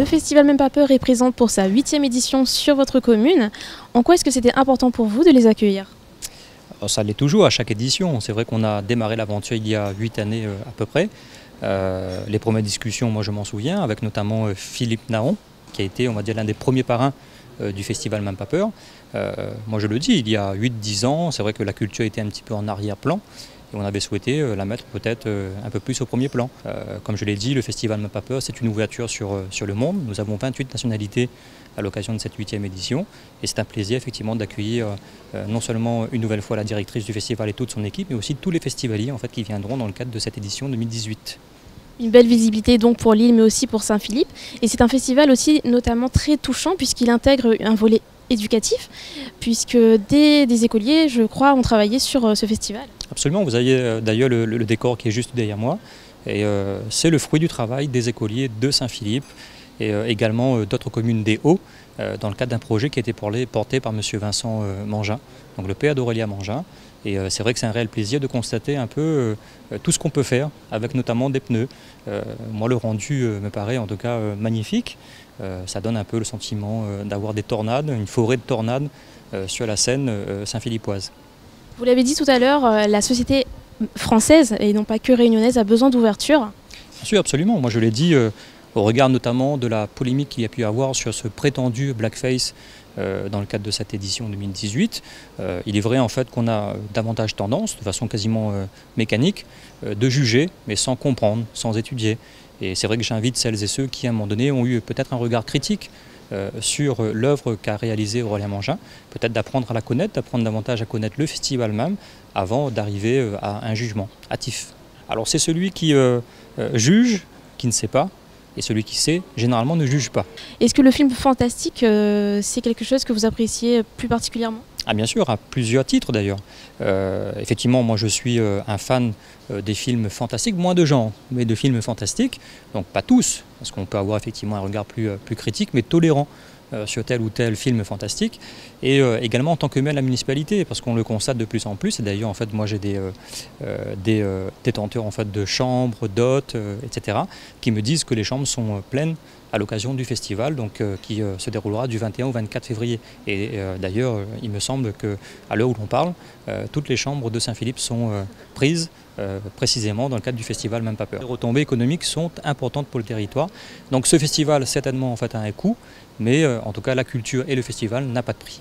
Le festival Même pas peur est présent pour sa 8e édition sur votre commune. En quoi est-ce que c'était important pour vous de les accueillir? Alors, ça l'est toujours à chaque édition. C'est vrai qu'on a démarré l'aventure il y a 8 années à peu près. Les premières discussions, moi je m'en souviens, avec notamment Philippe Naon, qui a été, on va dire, l'un des premiers parrains du festival Même pas peur. Moi je le dis, il y a 8-10 ans, c'est vrai que la culture était un petit peu en arrière-plan. Et on avait souhaité la mettre peut-être un peu plus au premier plan. Comme je l'ai dit, le festival Même pas peur, c'est une ouverture sur le monde. Nous avons 28 nationalités à l'occasion de cette 8e édition. Et c'est un plaisir effectivement d'accueillir non seulement une nouvelle fois la directrice du festival et toute son équipe, mais aussi tous les festivaliers en fait, qui viendront dans le cadre de cette édition 2018. Une belle visibilité donc pour l'île mais aussi pour Saint-Philippe. Et c'est un festival aussi notamment très touchant puisqu'il intègre un volet éducatif, puisque des écoliers, je crois, ont travaillé sur ce festival. Absolument, vous avez d'ailleurs le décor qui est juste derrière moi. Et c'est le fruit du travail des écoliers de Saint-Philippe et également d'autres communes des Hauts, dans le cadre d'un projet qui a été porté par M. Vincent Mangin, donc le père d'Aurélia Mangin. Et c'est vrai que c'est un réel plaisir de constater un peu tout ce qu'on peut faire, avec notamment des pneus. Moi, le rendu me paraît en tout cas magnifique. Ça donne un peu le sentiment d'avoir des tornades, une forêt de tornades sur la Seine saint-philippoise. Vous l'avez dit tout à l'heure, la société française, et non pas que réunionnaise, a besoin d'ouverture. Bien sûr, absolument. Moi, je l'ai dit, au regard notamment de la polémique qu'il y a pu y avoir sur ce prétendu blackface dans le cadre de cette édition 2018. Il est vrai en fait qu'on a davantage tendance, de façon quasiment mécanique, de juger, mais sans comprendre, sans étudier. Et c'est vrai que j'invite celles et ceux qui, à un moment donné, ont eu peut-être un regard critique sur l'œuvre qu'a réalisée Aurélia Mangin, peut-être d'apprendre à la connaître, d'apprendre davantage à connaître le festival même, avant d'arriver à un jugement hâtif. Alors c'est celui qui juge, qui ne sait pas, et celui qui sait, généralement, ne juge pas. Est-ce que le film fantastique, c'est quelque chose que vous appréciez plus particulièrement? Ah bien sûr, à plusieurs titres d'ailleurs. Effectivement, moi je suis un fan des films fantastiques, moins de genre, mais de films fantastiques. Donc pas tous, parce qu'on peut avoir effectivement un regard plus critique, mais tolérant sur tel ou tel film fantastique. Et également en tant que maire de la municipalité, parce qu'on le constate de plus en plus. Et d'ailleurs, en fait, moi j'ai des détenteurs en fait, de chambres, d'hôtes, etc., qui me disent que les chambres sont pleines à l'occasion du festival, donc, qui se déroulera du 21 au 24 février. Et d'ailleurs, il me semble qu'à l'heure où l'on parle, toutes les chambres de Saint-Philippe sont prises précisément dans le cadre du festival Même pas peur. Les retombées économiques sont importantes pour le territoire. Donc ce festival, certainement, en fait, a un coût, mais en tout cas, la culture et le festival n'a pas de prix.